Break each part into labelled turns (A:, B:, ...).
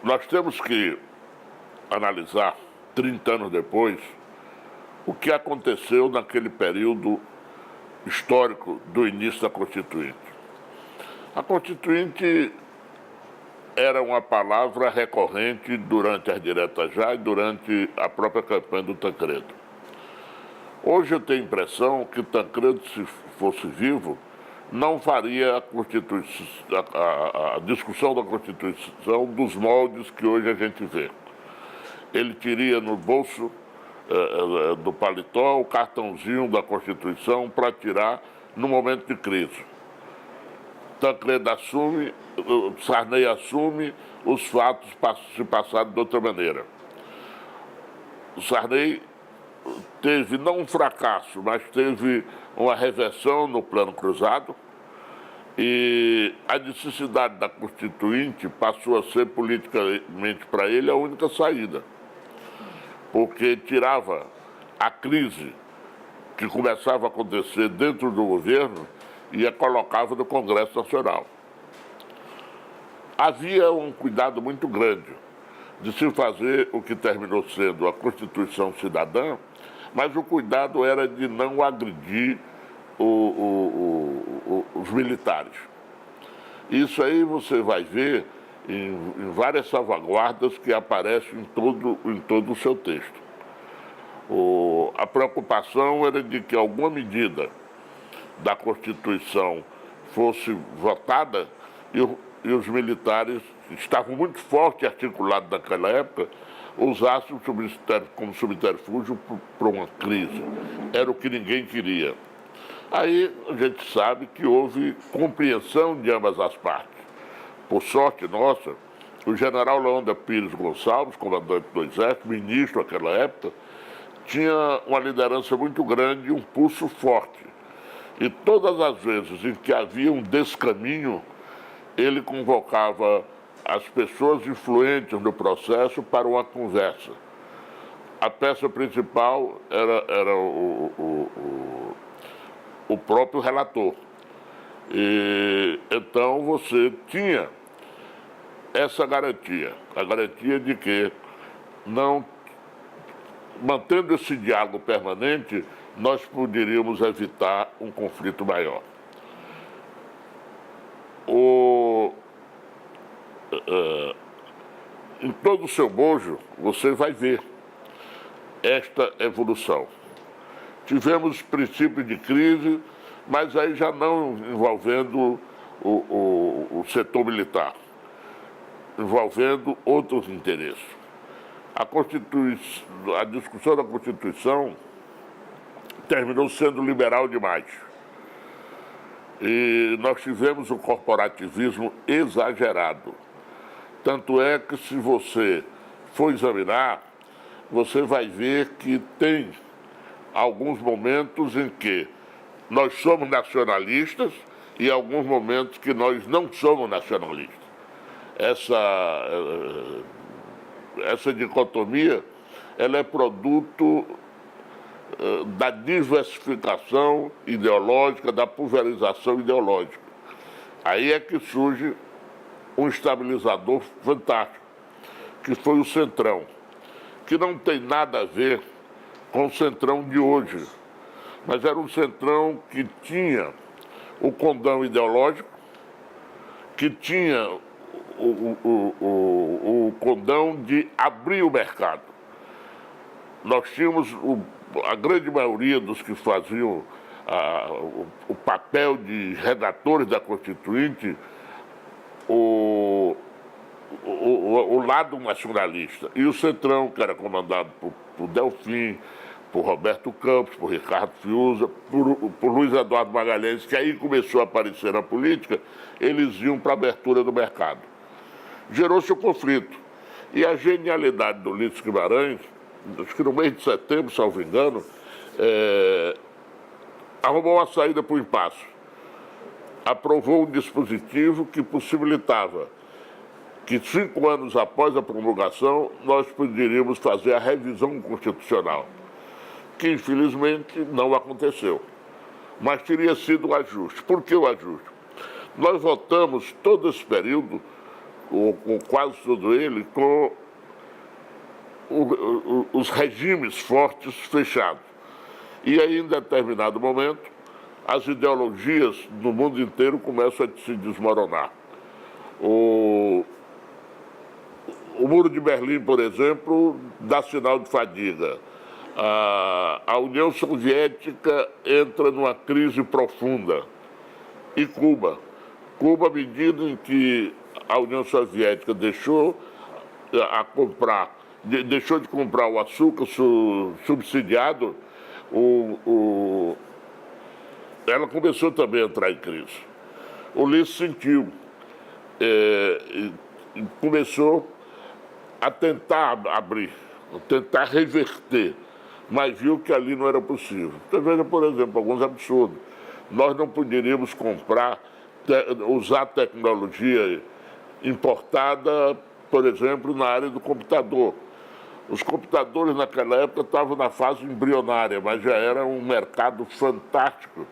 A: Nós temos que analisar, 30 anos depois, o que aconteceu naquele período histórico do início da Constituinte. A Constituinte era uma palavra recorrente durante as diretas já e durante a própria campanha do Tancredo. Hoje eu tenho a impressão que Tancredo, se fosse vivo, não faria a discussão da Constituição dos moldes que hoje a gente vê. Ele teria no bolso do paletó o cartãozinho da Constituição para tirar no momento de crise. Tancredo assume, Sarney assume, os fatos se passaram de outra maneira. O Sarney teve não um fracasso, mas teve uma reversão no plano cruzado e a necessidade da Constituinte passou a ser politicamente para ele a única saída, porque tirava a crise que começava a acontecer dentro do governo e a colocava no Congresso Nacional. Havia um cuidado muito grande de se fazer o que terminou sendo a Constituição Cidadã, mas o cuidado era de não agredir os militares. Isso aí você vai ver em várias salvaguardas que aparecem em todo o seu texto. A preocupação era de que alguma medida da Constituição fosse votada e os militares, que estavam muito forte articulados naquela época, usassem como subterfúgio para uma crise. Era o que ninguém queria. Aí a gente sabe que houve compreensão de ambas as partes. Por sorte nossa, o general Leônida Pires Gonçalves, comandante do Exército, ministro naquela época, tinha uma liderança muito grande e um pulso forte. E todas as vezes em que havia um descaminho, ele convocava as pessoas influentes no processo para uma conversa. A peça principal era o próprio relator. E então você tinha essa garantia, a garantia de que, mantendo esse diálogo permanente, nós poderíamos evitar um conflito maior. Em todo o seu bojo, você vai ver esta evolução. Tivemos princípios de crise, mas aí já não envolvendo o setor militar, envolvendo outros interesses. A discussão da Constituição terminou sendo liberal demais. E nós tivemos um corporativismo exagerado. Tanto é que, se você for examinar, você vai ver que tem alguns momentos em que nós somos nacionalistas e alguns momentos que nós não somos nacionalistas. Essa dicotomia, ela é produto da diversificação ideológica, da pulverização ideológica. Aí é que surge um estabilizador fantástico, que foi o Centrão, que não tem nada a ver com o Centrão de hoje, mas era um Centrão que tinha o condão ideológico, que tinha o condão de abrir o mercado. Nós tínhamos a grande maioria dos que faziam o papel de redatores da Constituinte, o lado nacionalista. E o Centrão, que era comandado por Delfim, por Roberto Campos, por Ricardo Fiuza, por Luiz Eduardo Magalhães, que aí começou a aparecer na política, eles iam para a abertura do mercado. Gerou-se o conflito. E a genialidade do Ulisses Guimarães, acho que no mês de setembro, salvo engano, arrumou uma saída para o impasse. Aprovou um dispositivo que possibilitava que 5 anos após a promulgação nós poderíamos fazer a revisão constitucional, que infelizmente não aconteceu. Mas teria sido o ajuste. Por que o ajuste? Nós votamos todo esse período ou com quase todo ele, com os regimes fortes fechados. E aí, em determinado momento, as ideologias no mundo inteiro começam a se desmoronar. O Muro de Berlim, por exemplo, dá sinal de fadiga. A União Soviética entra numa crise profunda. E Cuba. Cuba, à medida em que a União Soviética deixou de comprar o açúcar subsidiado, ela começou também a entrar em crise. O Ulisses sentiu, começou a tentar abrir, a tentar reverter, mas viu que ali não era possível. Então, veja, por exemplo, alguns absurdos. Nós não poderíamos usar tecnologia importada, por exemplo, na área do computador. Os computadores naquela época estavam na fase embrionária, mas já era um mercado fantástico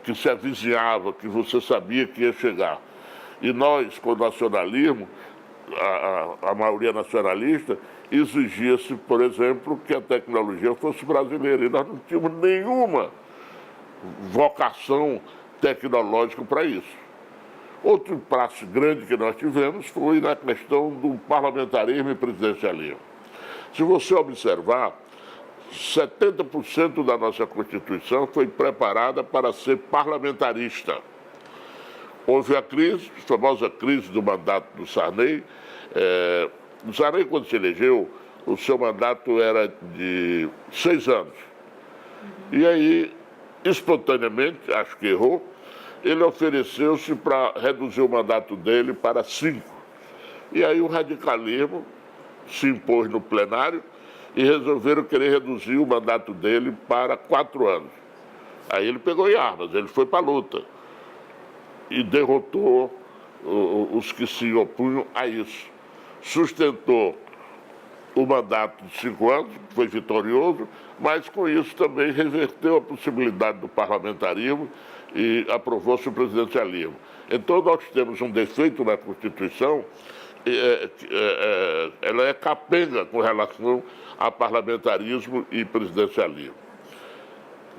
A: que se avizinhava, que você sabia que ia chegar. E nós, com o nacionalismo, a maioria nacionalista, exigia-se, por exemplo, que a tecnologia fosse brasileira. E nós não tínhamos nenhuma vocação tecnológica para isso. Outro passo grande que nós tivemos foi na questão do parlamentarismo e presidencialismo. Se você observar, 70% da nossa Constituição foi preparada para ser parlamentarista. Houve a crise, a famosa crise do mandato do Sarney. O Sarney, quando se elegeu, o seu mandato era de 6 anos. E aí, espontaneamente, acho que errou, ele ofereceu-se para reduzir o mandato dele para 5. E aí o radicalismo se impôs no plenário e resolveram querer reduzir o mandato dele para 4 anos. Aí ele pegou em armas, ele foi para a luta e derrotou os que se opunham a isso. Sustentou o mandato de 5 anos, foi vitorioso, mas com isso também reverteu a possibilidade do parlamentarismo e aprovou-se o presidencialismo. Então nós temos um defeito na Constituição, ela é capenga com relação a parlamentarismo e presidencialismo.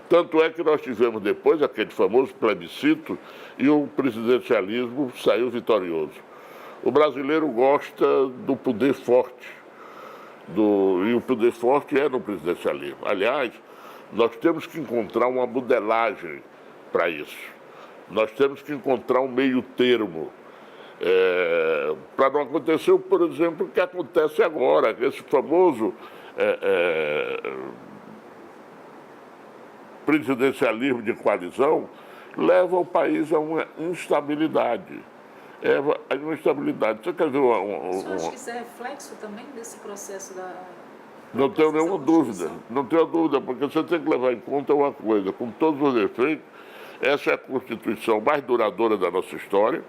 A: Tanto é que nós tivemos depois aquele famoso plebiscito e o presidencialismo saiu vitorioso. O brasileiro gosta do poder forte, e o poder forte é no presidencialismo. Aliás, nós temos que encontrar uma modelagem para isso. Nós temos que encontrar um meio termo. Para não acontecer, por exemplo, o que acontece agora, esse famoso presidencialismo de coalizão leva o país a uma instabilidade. A uma instabilidade. Você quer ver
B: Você acha que isso é reflexo também desse processo da...
A: Não tenho nenhuma dúvida, não tenho dúvida, porque você tem que levar em conta uma coisa, com todos os efeitos, essa é a Constituição mais duradoura da nossa história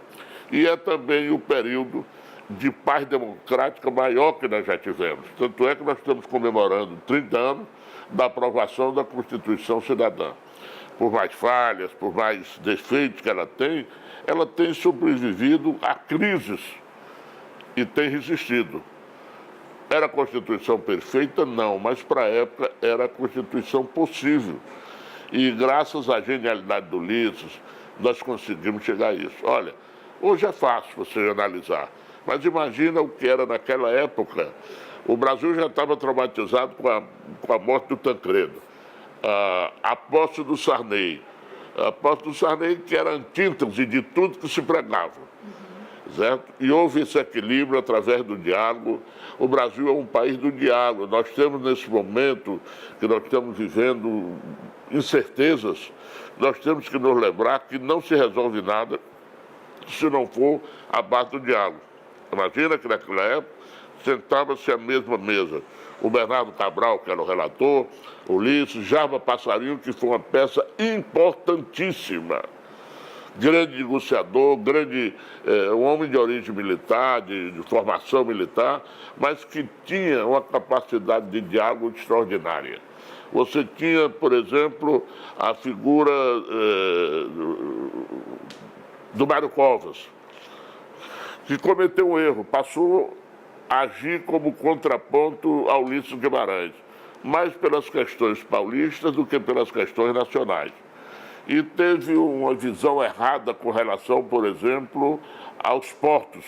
A: e é também o período de paz democrática maior que nós já tivemos. Tanto é que nós estamos comemorando 30 anos da aprovação da Constituição Cidadã. Por mais falhas, por mais defeitos que ela tem sobrevivido a crises e tem resistido. Era a Constituição perfeita? Não, mas para a época era a Constituição possível. E graças à genialidade do Ulisses, nós conseguimos chegar a isso. Olha, hoje é fácil você analisar, mas imagina o que era naquela época. O Brasil já estava traumatizado com a morte do Tancredo. A posse do Sarney. A posse do Sarney que era antítese de tudo que se pregava. Certo? E houve esse equilíbrio através do diálogo. O Brasil é um país do diálogo. Nós temos, nesse momento que nós estamos vivendo incertezas, nós temos que nos lembrar que não se resolve nada se não for a base do diálogo. Imagina que naquela época sentava-se à mesma mesa o Bernardo Cabral, que era o relator, o Ulisses, Java Passarinho, que foi uma peça importantíssima. Grande negociador, um homem de origem militar, de formação militar, mas que tinha uma capacidade de diálogo extraordinária. Você tinha, por exemplo, a figura do Mário Covas, que cometeu um erro, passou a agir como contraponto ao Ulisses Guimarães, mais pelas questões paulistas do que pelas questões nacionais. E teve uma visão errada com relação, por exemplo, aos portos.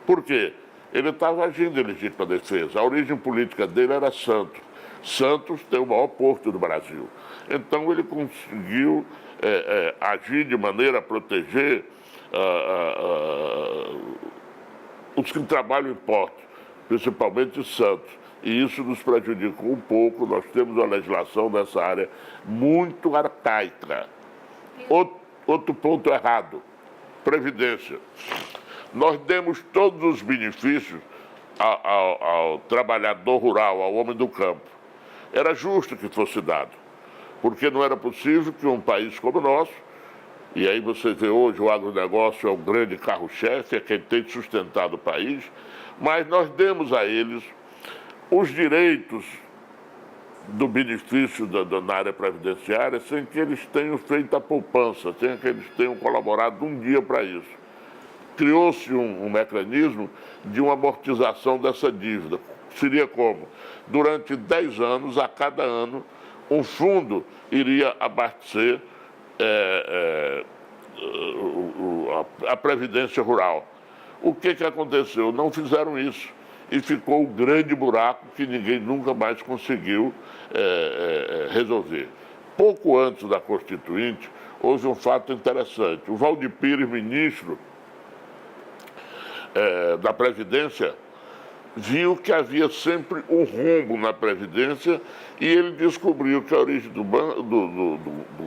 A: Por quê? Ele estava agindo em legítima defesa. A origem política dele era Santos. Santos tem o maior porto do Brasil. Então ele conseguiu agir de maneira a proteger os que trabalham em portos, principalmente Santos. E isso nos prejudicou um pouco. Nós temos uma legislação nessa área muito arcaica. Outro ponto errado, Previdência. Nós demos todos os benefícios ao trabalhador rural, ao homem do campo. Era justo que fosse dado, porque não era possível que um país como o nosso, e aí você vê hoje o agronegócio é o grande carro-chefe, é quem tem sustentado o país, mas nós demos a eles os direitos do benefício na área previdenciária sem que eles tenham feito a poupança, sem que eles tenham colaborado um dia para isso. Criou-se um mecanismo de uma amortização dessa dívida. Seria como? Durante 10 anos, a cada ano, um fundo iria abastecer a Previdência Rural. O que aconteceu? Não fizeram isso. E ficou um grande buraco que ninguém nunca mais conseguiu resolver. Pouco antes da Constituinte, houve um fato interessante. O Valdir Pires, ministro da Previdência, viu que havia sempre um rombo na Previdência e ele descobriu que a origem do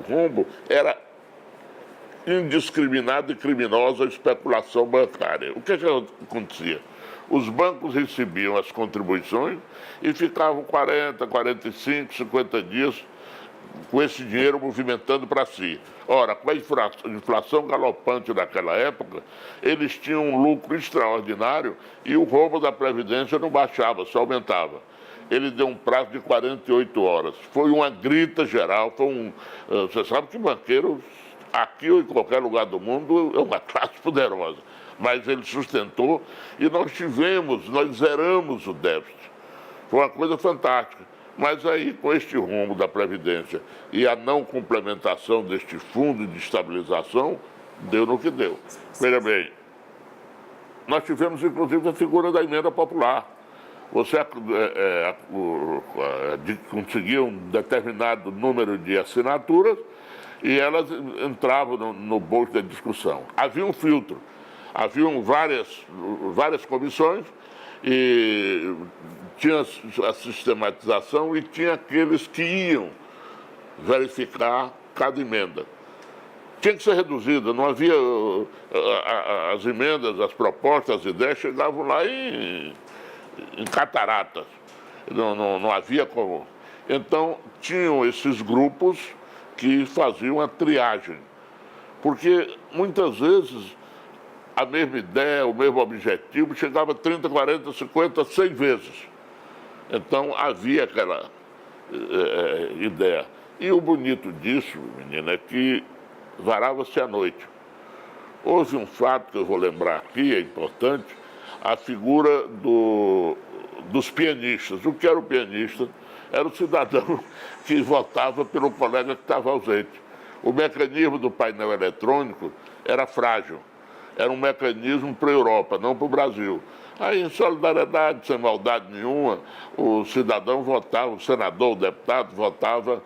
A: rombo era indiscriminada e criminosa especulação bancária. O que acontecia? Os bancos recebiam as contribuições e ficavam 40, 45, 50 dias com esse dinheiro movimentando para si. Ora, com a inflação galopante daquela época, eles tinham um lucro extraordinário e o rombo da Previdência não baixava, só aumentava. Ele deu um prazo de 48 horas. Foi uma grita geral, você sabe que banqueiro, aqui ou em qualquer lugar do mundo, é uma classe poderosa. Mas ele sustentou e nós zeramos o déficit. Foi uma coisa fantástica. Mas aí, com este rumo da Previdência e a não complementação deste fundo de estabilização, deu no que deu. Veja bem, nós tivemos inclusive a figura da emenda popular. Você conseguia um determinado número de assinaturas e elas entravam no bolso da discussão. Havia um filtro, haviam várias comissões e tinha a sistematização e tinha aqueles que iam verificar cada emenda. Tinha que ser reduzida, não havia as emendas, as propostas, as ideias chegavam lá em cataratas, não havia como. Então tinham esses grupos que faziam a triagem, porque muitas vezes a mesma ideia, o mesmo objetivo, chegava 30, 40, 50, 100 vezes. Então havia aquela ideia. E o bonito disso, menina, é que varava-se à noite. Houve um fato que eu vou lembrar aqui, é importante, a figura dos pianistas. O que era o pianista? Era o cidadão que votava pelo colega que estava ausente. O mecanismo do painel eletrônico era frágil. Era um mecanismo para a Europa, não para o Brasil. Aí, em solidariedade, sem maldade nenhuma, o cidadão votava, o senador, o deputado, votava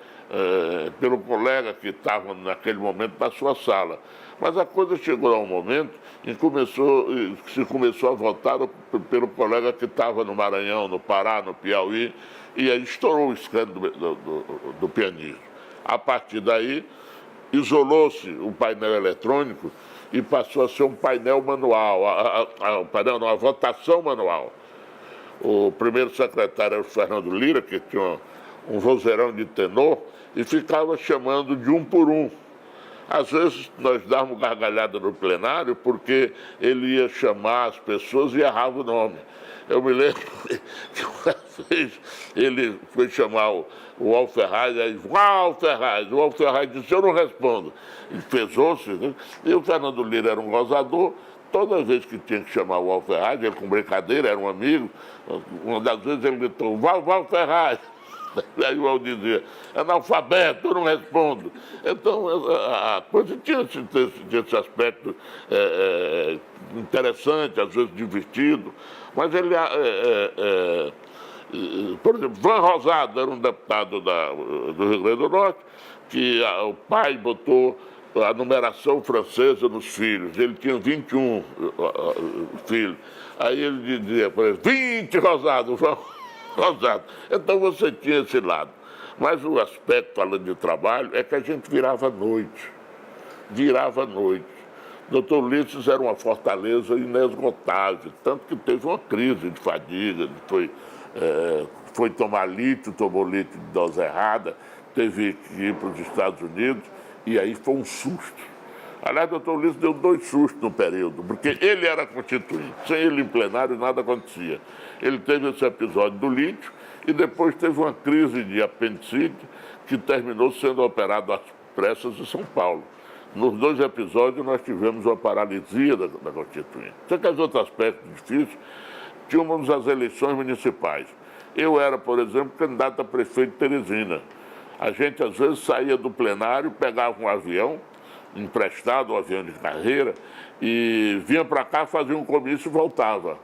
A: pelo colega que estava naquele momento na sua sala. Mas a coisa chegou a um momento em que se começou a votar pelo colega que estava no Maranhão, no Pará, no Piauí, e aí estourou o escândalo do pianismo. A partir daí, isolou-se o painel eletrônico e passou a ser um painel manual, a votação manual. O primeiro secretário era o Fernando Lira, que tinha um vozeirão de tenor, e ficava chamando de um por um. Às vezes nós dávamos gargalhada no plenário porque ele ia chamar as pessoas e errava o nome. Eu me lembro que uma vez ele foi chamar o Alferraz, aí o Alferraz disse, eu não respondo. E pesou-se, né? E o Fernando Lira era um gozador, toda vez que tinha que chamar o Val Ferraz, ele com brincadeira, era um amigo, uma das vezes ele gritou, Val Ferraz. Aí o Val dizia, analfabeto, eu não respondo. Então, a coisa tinha esse aspecto interessante, às vezes divertido, mas ele, por exemplo, Van Rosado era um deputado do Rio Grande do Norte, que o pai botou a numeração francesa nos filhos. Ele tinha 21 filhos. Aí ele dizia, por exemplo, 20 Rosado, Rosado. Então você tinha esse lado. Mas o aspecto, falando de trabalho, é que a gente virava à noite. Virava à noite. Dr. Ulisses era uma fortaleza inesgotável, tanto que teve uma crise de fadiga, foi tomar lítio, tomou lítio de dose errada, teve que ir para os Estados Unidos, e aí foi um susto. Aliás, o doutor Ulisses deu 2 sustos no período, porque ele era constituinte. Sem ele em plenário, nada acontecia. Ele teve esse episódio do lítio e depois teve uma crise de apendicite que terminou sendo operado às pressas em São Paulo. Nos 2 episódios, nós tivemos uma paralisia da constituinte. Só que os outros aspectos difíceis, tínhamos as eleições municipais. Eu era, por exemplo, candidato a prefeito de Teresina. A gente, às vezes, saía do plenário, pegava um avião, emprestado, um avião de carreira, e vinha para cá, fazia um comício e voltava.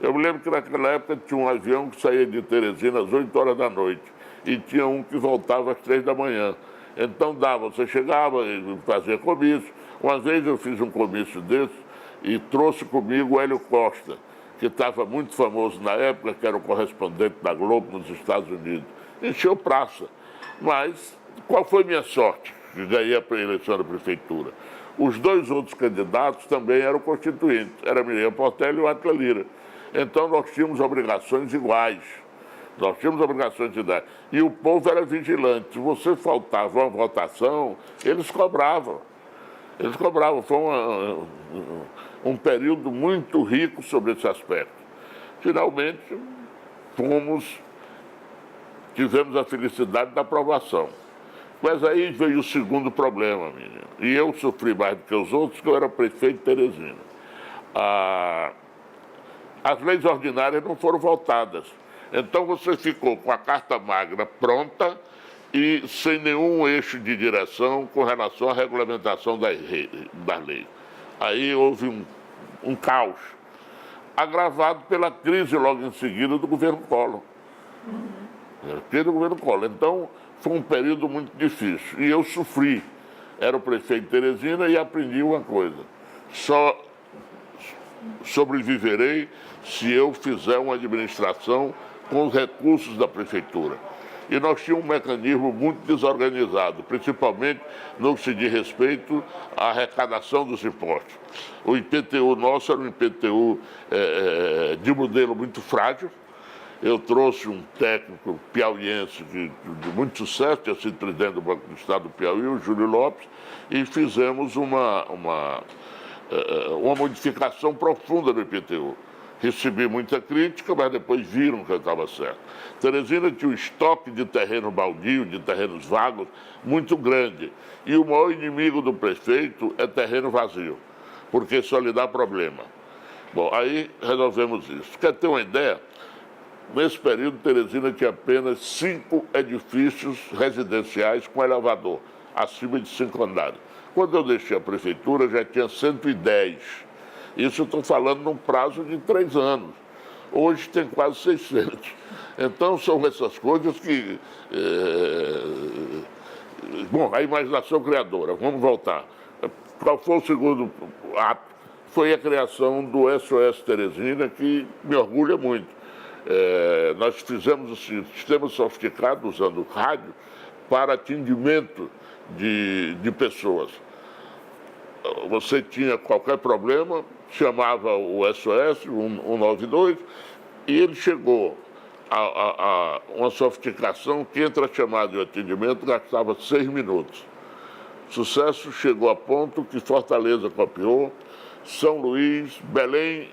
A: Eu me lembro que naquela época tinha um avião que saía de Teresina às 8 horas da noite, e tinha um que voltava às 3 da manhã. Então dava, você chegava e fazia comício. Uma vez eu fiz um comício desse e trouxe comigo o Hélio Costa, que estava muito famoso na época, que era o correspondente da Globo nos Estados Unidos. Encheu praça. Mas qual foi minha sorte? Que ganhei a eleição da prefeitura. Os 2 outros candidatos também eram constituintes, era Miriam Portela e o Átila Lira. Então nós tínhamos obrigações iguais, e o povo era vigilante. Se você faltava uma votação, eles cobravam. Foi um período muito rico sobre esse aspecto. Finalmente, tivemos a felicidade da aprovação. Mas aí veio o segundo problema, menino. E eu sofri mais do que os outros, porque eu era prefeito de Teresina. As leis ordinárias não foram votadas. Então você ficou com a Carta Magna pronta e sem nenhum eixo de direção com relação à regulamentação das leis. Aí houve um caos, agravado pela crise logo em seguida do governo Collor. Então, foi um período muito difícil. E eu sofri. Era o prefeito de Teresina e aprendi uma coisa. Só sobreviverei se eu fizer uma administração com os recursos da prefeitura. E nós tínhamos um mecanismo muito desorganizado, principalmente no que se diz respeito à arrecadação dos impostos. O IPTU nosso era um IPTU de modelo muito frágil. Eu trouxe um técnico piauiense de muito sucesso, tinha sido presidente do Banco do Estado do Piauí, o Júlio Lopes, e fizemos uma modificação profunda do IPTU. Recebi muita crítica, mas depois viram que eu estava certo. Teresina tinha um estoque de terreno baldio, de terrenos vagos, muito grande. E o maior inimigo do prefeito é terreno vazio, porque só lhe dá problema. Bom, aí resolvemos isso. Quer ter uma ideia? Nesse período, Teresina tinha apenas 5 edifícios residenciais com elevador, acima de 5 andares. Quando eu deixei a prefeitura, já tinha 110. Isso eu estou falando num prazo de 3 anos. Hoje tem quase 600. Então, são essas coisas que... Bom, a imaginação criadora. Vamos voltar. Qual foi o segundo ato? Foi a criação do SOS Teresina, que me orgulha muito. Nós fizemos o sistema sofisticado usando rádio para atendimento de pessoas. Você tinha qualquer problema, chamava o SOS 192 e ele chegou a uma sofisticação que entre a chamada e o atendimento gastava 6 minutos. Sucesso chegou a ponto que Fortaleza copiou, São Luís, Belém,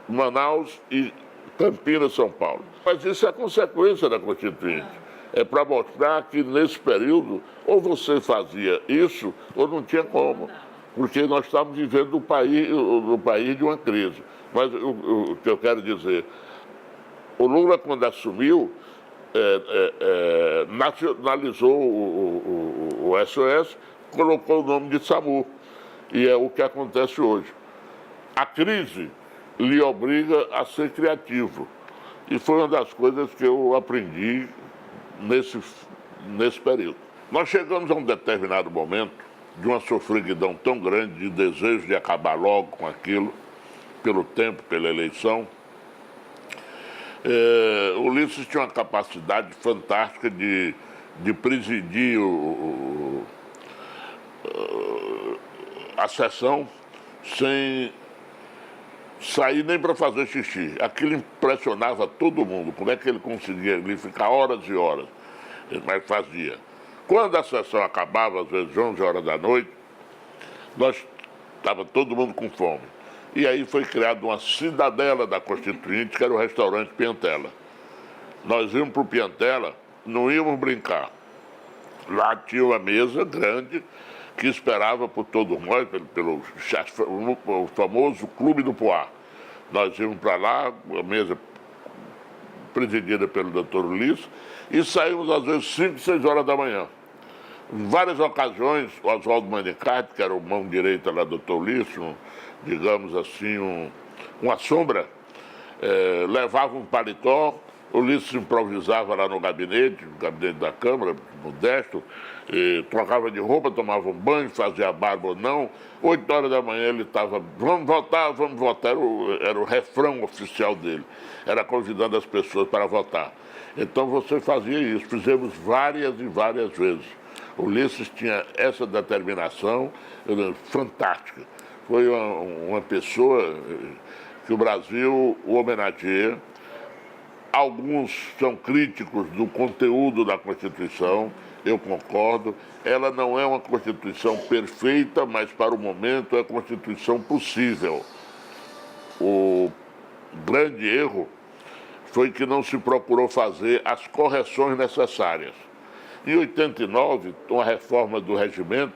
A: Manaus e Campinas, São Paulo. Mas isso é a consequência da Constituinte. É para mostrar que nesse período ou você fazia isso ou não tinha como. porque nós estamos vivendo o país de uma crise. Mas o que eu quero dizer, o Lula, quando assumiu, nacionalizou o SOS, colocou o nome de SAMU. E é o que acontece hoje. A crise lhe obriga a ser criativo. E foi uma das coisas que eu aprendi nesse período. Nós chegamos a um determinado momento de uma sofreguidão tão grande, de desejo de acabar logo com aquilo, pelo tempo, pela eleição. O Ulisses tinha uma capacidade fantástica de presidir a sessão sem sair nem para fazer xixi. Aquilo impressionava todo mundo, como é que ele conseguia ali ficar horas e horas, mas fazia. Quando a sessão acabava, às vezes 11 horas da noite, estava todo mundo com fome. E aí foi criada uma cidadela da Constituinte, que era o restaurante Piantella. Nós íamos para o Piantella, não íamos brincar. Lá tinha uma mesa grande que esperava por todos nós, pelo famoso Clube do Poá. Nós íamos para lá, a mesa presidida pelo doutor Ulisses, e saímos às vezes 5, 6 horas da manhã. Em várias ocasiões, o Oswaldo Manicati, que era o mão direita lá do doutor Ulisses, digamos assim, uma sombra, levava um paletó, o Ulisses improvisava lá no gabinete da Câmara, modesto, trocava de roupa, tomava um banho, fazia barba ou não. 8 horas da manhã ele estava, vamos votar, era o refrão oficial dele, era convidando as pessoas para votar. Então você fazia isso, fizemos várias e várias vezes. O Ulisses tinha essa determinação fantástica. Foi uma pessoa que o Brasil o homenageia. Alguns são críticos do conteúdo da Constituição, eu concordo. Ela não é uma Constituição perfeita, mas para o momento é a Constituição possível. O grande erro foi que não se procurou fazer as correções necessárias. Em 89, com a reforma do regimento,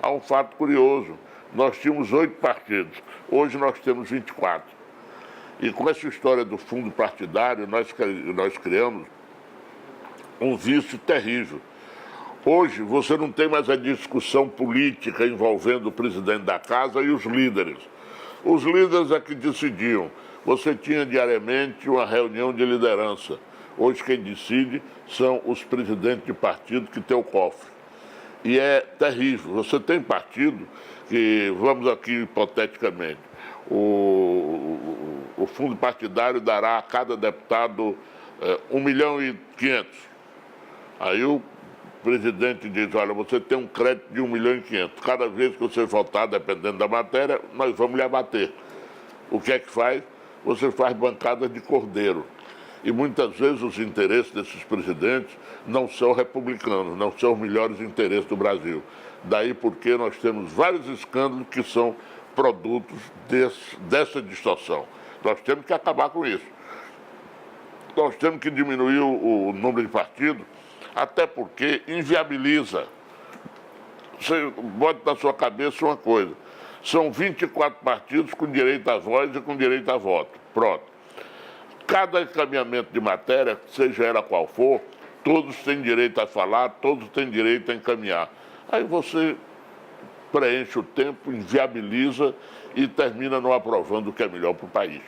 A: há um fato curioso. Nós tínhamos 8 partidos, hoje nós temos 24. E com essa história do fundo partidário, nós criamos um vício terrível. Hoje, você não tem mais a discussão política envolvendo o presidente da casa e os líderes. Os líderes é que decidiam. Você tinha diariamente uma reunião de liderança. Hoje, quem decide são os presidentes de partido que têm o cofre. E é terrível. Você tem partido que, vamos aqui hipoteticamente, o fundo partidário dará a cada deputado 1.500.000. Aí o presidente diz, olha, você tem um crédito de 1.500.000. Cada vez que você votar, dependendo da matéria, nós vamos lhe abater. O que é que faz? Você faz bancadas de cordeiro. E muitas vezes os interesses desses presidentes não são republicanos, não são os melhores interesses do Brasil. Daí porque nós temos vários escândalos que são produtos dessa distorção. Nós temos que acabar com isso. Nós temos que diminuir o número de partidos, até porque inviabiliza. Você bota na sua cabeça uma coisa. São 24 partidos com direito à voz e com direito a voto. Pronto. Cada encaminhamento de matéria, seja ela qual for, todos têm direito a falar, todos têm direito a encaminhar. Aí você preenche o tempo, inviabiliza e termina não aprovando o que é melhor para o país.